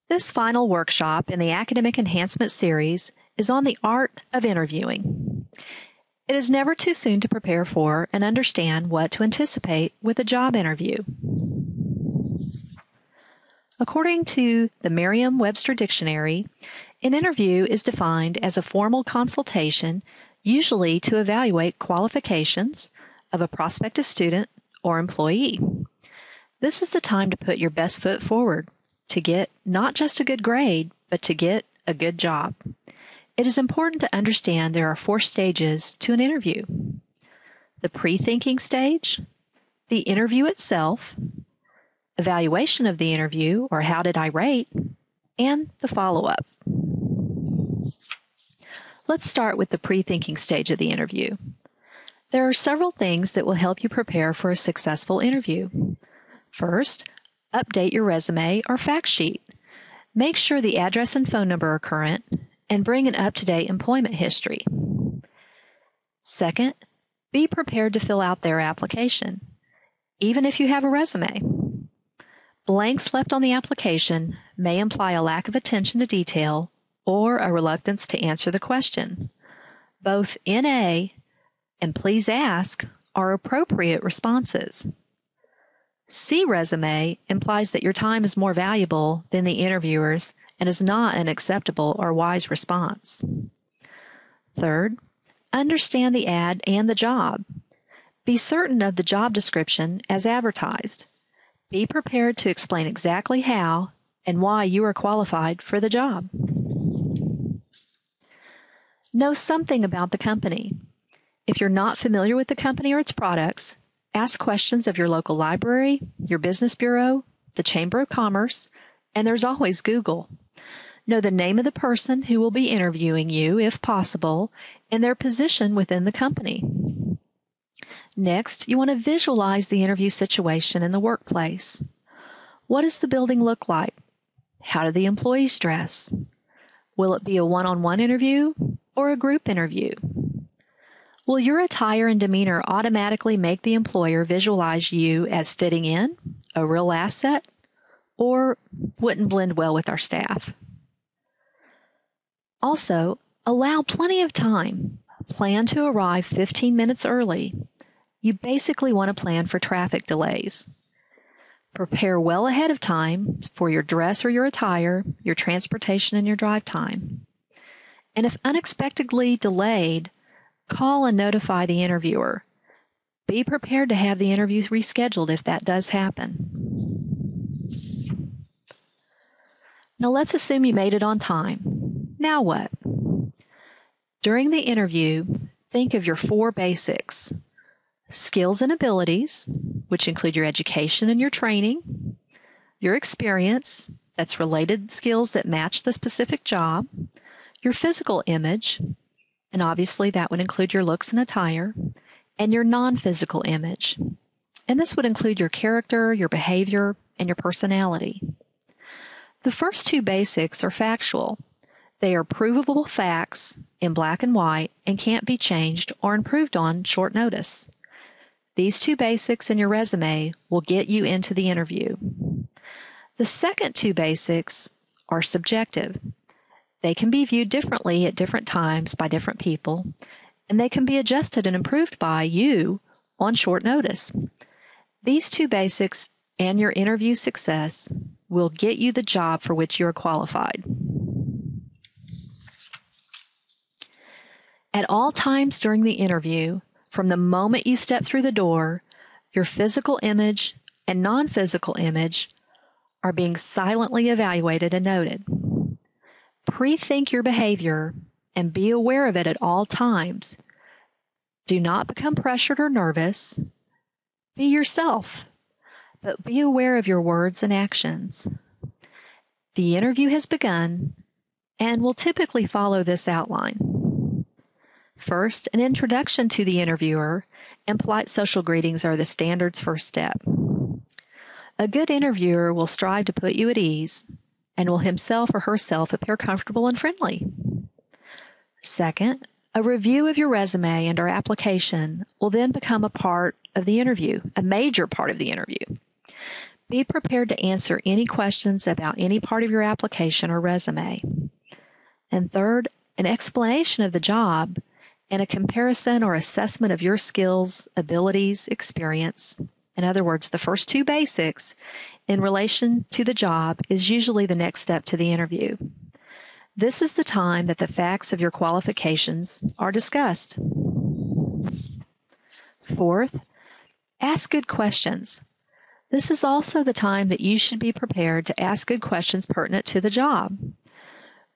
This final workshop in the Academic Enhancement Series is on the art of interviewing. It is never too soon to prepare for and understand what to anticipate with a job interview. According to the Merriam-Webster Dictionary, an interview is defined as a formal consultation, usually to evaluate qualifications of a prospective student or employee. This is the time to put your best foot forward, to get not just a good grade, but to get a good job. It is important to understand there are 4 stages to an interview: the pre-thinking stage, the interview itself, evaluation of the interview, or how did I rate, and the follow-up. Let's start with the pre-thinking stage of the interview. There are several things that will help you prepare for a successful interview. First, update your resume or fact sheet. Make sure the address and phone number are current, and bring an up-to-date employment history. Second, be prepared to fill out their application, even if you have a resume. Blanks left on the application may imply a lack of attention to detail or a reluctance to answer the question. Both NA and please ask are appropriate responses. C resume implies that your time is more valuable than the interviewer's and is not an acceptable or wise response. Third, understand the ad and the job. Be certain of the job description as advertised. Be prepared to explain exactly how and why you are qualified for the job. Know something about the company. If you're not familiar with the company or its products, ask questions of your local library, your business bureau, the Chamber of Commerce, and there's always Google. Know the name of the person who will be interviewing you, if possible, and their position within the company. Next, you want to visualize the interview situation in the workplace. What does the building look like? How do the employees dress? Will it be a one-on-one interview or a group interview? Will your attire and demeanor automatically make the employer visualize you as fitting in, a real asset, or wouldn't blend well with our staff? Also, allow plenty of time. Plan to arrive 15 minutes early. You basically want to plan for traffic delays. Prepare well ahead of time for your dress or your attire, your transportation, and your drive time. And if unexpectedly delayed, call and notify the interviewer. Be prepared to have the interview rescheduled if that does happen. Now let's assume you made it on time. Now what? During the interview, think of your 4 basics: skills and abilities, which include your education and your training, your experience, that's related skills that match the specific job, your physical image, and obviously that would include your looks and attire, and your non-physical image. And this would include your character, your behavior, and your personality. The first 2 basics are factual. They are provable facts in black and white and can't be changed or improved on short notice. These 2 basics in your resume will get you into the interview. The second 2 basics are subjective. They can be viewed differently at different times by different people, and they can be adjusted and improved by you on short notice. These 2 basics and your interview success will get you the job for which you are qualified. At all times during the interview, from the moment you step through the door, your physical image and non-physical image are being silently evaluated and noted. Pre-think your behavior and be aware of it at all times. Do not become pressured or nervous. Be yourself, but be aware of your words and actions. The interview has begun and will typically follow this outline. First, an introduction to the interviewer and polite social greetings are the standard's first step. A good interviewer will strive to put you at ease and will himself or herself appear comfortable and friendly. Second, a review of your resume and our application will then become a part of the interview, a major part of the interview. Be prepared to answer any questions about any part of your application or resume. And third, an explanation of the job and a comparison or assessment of your skills, abilities, experience. In other words, the first two basics in relation to the job is usually the next step to the interview. This is the time that the facts of your qualifications are discussed. Fourth, ask good questions. This is also the time that you should be prepared to ask good questions pertinent to the job.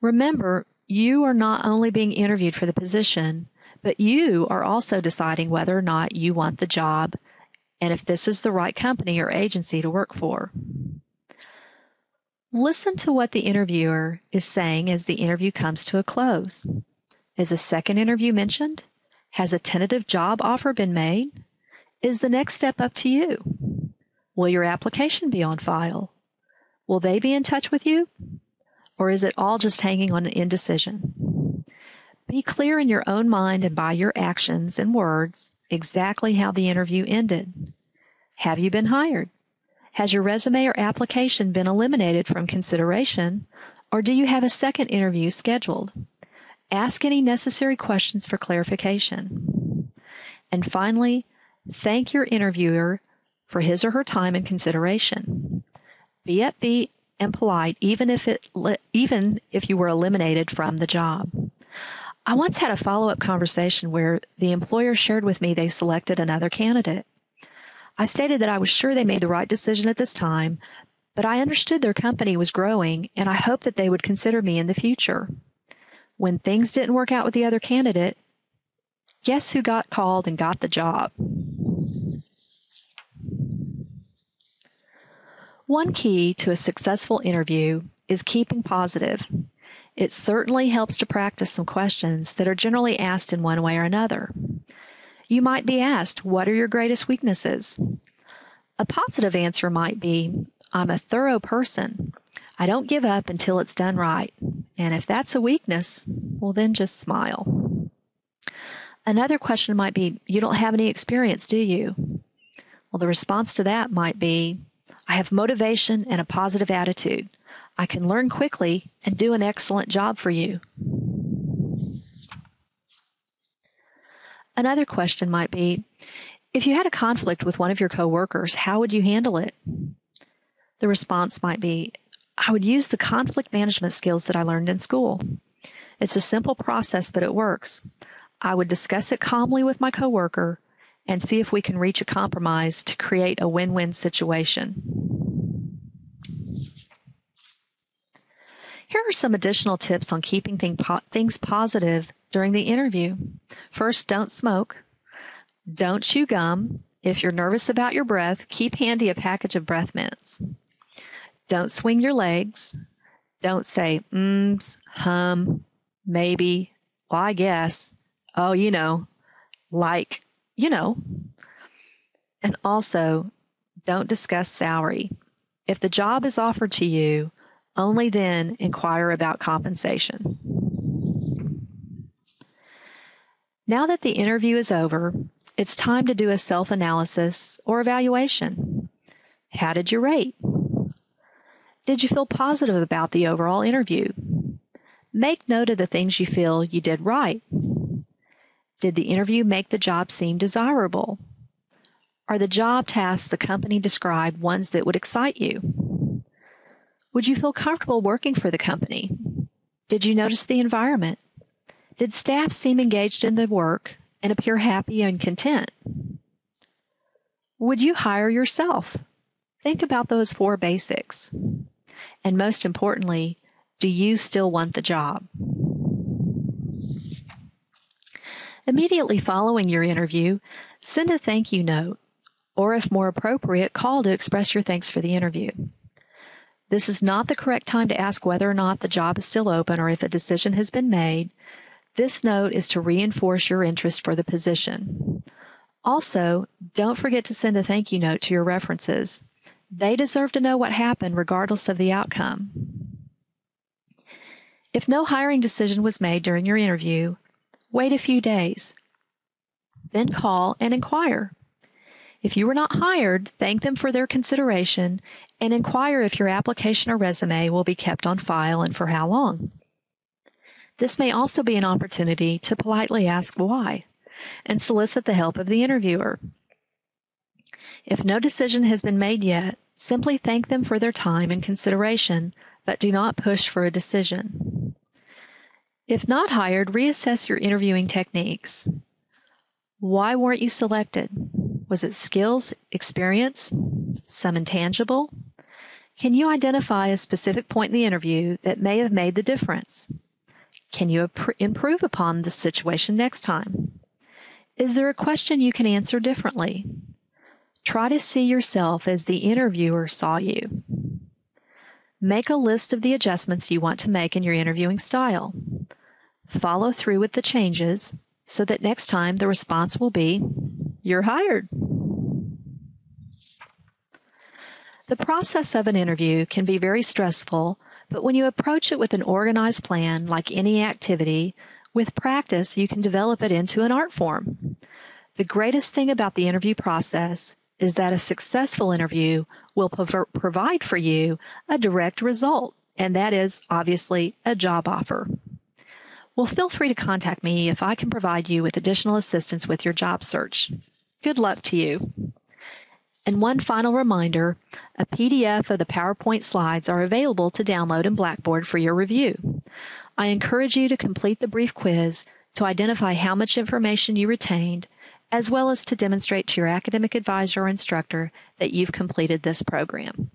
Remember, you are not only being interviewed for the position, but you are also deciding whether or not you want the job and if this is the right company or agency to work for. Listen to what the interviewer is saying as the interview comes to a close. Is a second interview mentioned? Has a tentative job offer been made? Is the next step up to you? Will your application be on file? Will they be in touch with you? Or is it all just hanging on an indecision? Be clear in your own mind and by your actions and words exactly how the interview ended. Have you been hired? Has your resume or application been eliminated from consideration, or do you have a second interview scheduled? Ask any necessary questions for clarification. And finally, thank your interviewer for his or her time and consideration. Be upbeat and polite even if you were eliminated from the job. I once had a follow-up conversation where the employer shared with me they selected another candidate. I stated that I was sure they made the right decision at this time, but I understood their company was growing and I hoped that they would consider me in the future. When things didn't work out with the other candidate, guess who got called and got the job? One key to a successful interview is keeping positive. It certainly helps to practice some questions that are generally asked in one way or another. You might be asked, what are your greatest weaknesses? A positive answer might be, I'm a thorough person. I don't give up until it's done right. And if that's a weakness, well, then just smile. Another question might be, you don't have any experience, do you? Well, the response to that might be, I have motivation and a positive attitude. I can learn quickly and do an excellent job for you. Another question might be, if you had a conflict with one of your coworkers, how would you handle it? The response might be, I would use the conflict management skills that I learned in school. It's a simple process, but it works. I would discuss it calmly with my coworker and see if we can reach a compromise to create a win-win situation. Here are some additional tips on keeping things positive during the interview. First, don't smoke. Don't chew gum. If you're nervous about your breath, keep handy a package of breath mints. Don't swing your legs. Don't say, hum, maybe, well, I guess, oh, like, And also, don't discuss salary. If the job is offered to you, only then inquire about compensation. Now that the interview is over, it's time to do a self-analysis or evaluation. How did you rate? Did you feel positive about the overall interview? Make note of the things you feel you did right. Did the interview make the job seem desirable? Are the job tasks the company described ones that would excite you? Would you feel comfortable working for the company? Did you notice the environment? Did staff seem engaged in the work and appear happy and content? Would you hire yourself? Think about those 4 basics. And most importantly, do you still want the job? Immediately following your interview, send a thank you note, or if more appropriate, call to express your thanks for the interview. This is not the correct time to ask whether or not the job is still open or if a decision has been made. This note is to reinforce your interest for the position. Also, don't forget to send a thank you note to your references. They deserve to know what happened regardless of the outcome. If no hiring decision was made during your interview, wait a few days. Then call and inquire. If you were not hired, thank them for their consideration and inquire if your application or resume will be kept on file and for how long. This may also be an opportunity to politely ask why and solicit the help of the interviewer. If no decision has been made yet, simply thank them for their time and consideration, but do not push for a decision. If not hired, reassess your interviewing techniques. Why weren't you selected? Was it skills, experience, some intangible? Can you identify a specific point in the interview that may have made the difference? Can you improve upon the situation next time? Is there a question you can answer differently? Try to see yourself as the interviewer saw you. Make a list of the adjustments you want to make in your interviewing style. Follow through with the changes so that next time the response will be, "You're hired." The process of an interview can be very stressful, but when you approach it with an organized plan, like any activity, with practice you can develop it into an art form. The greatest thing about the interview process is that a successful interview will provide for you a direct result, and that is obviously a job offer. Well, feel free to contact me if I can provide you with additional assistance with your job search. Good luck to you. And one final reminder, a PDF of the PowerPoint slides are available to download in Blackboard for your review. I encourage you to complete the brief quiz to identify how much information you retained, as well as to demonstrate to your academic advisor or instructor that you've completed this program.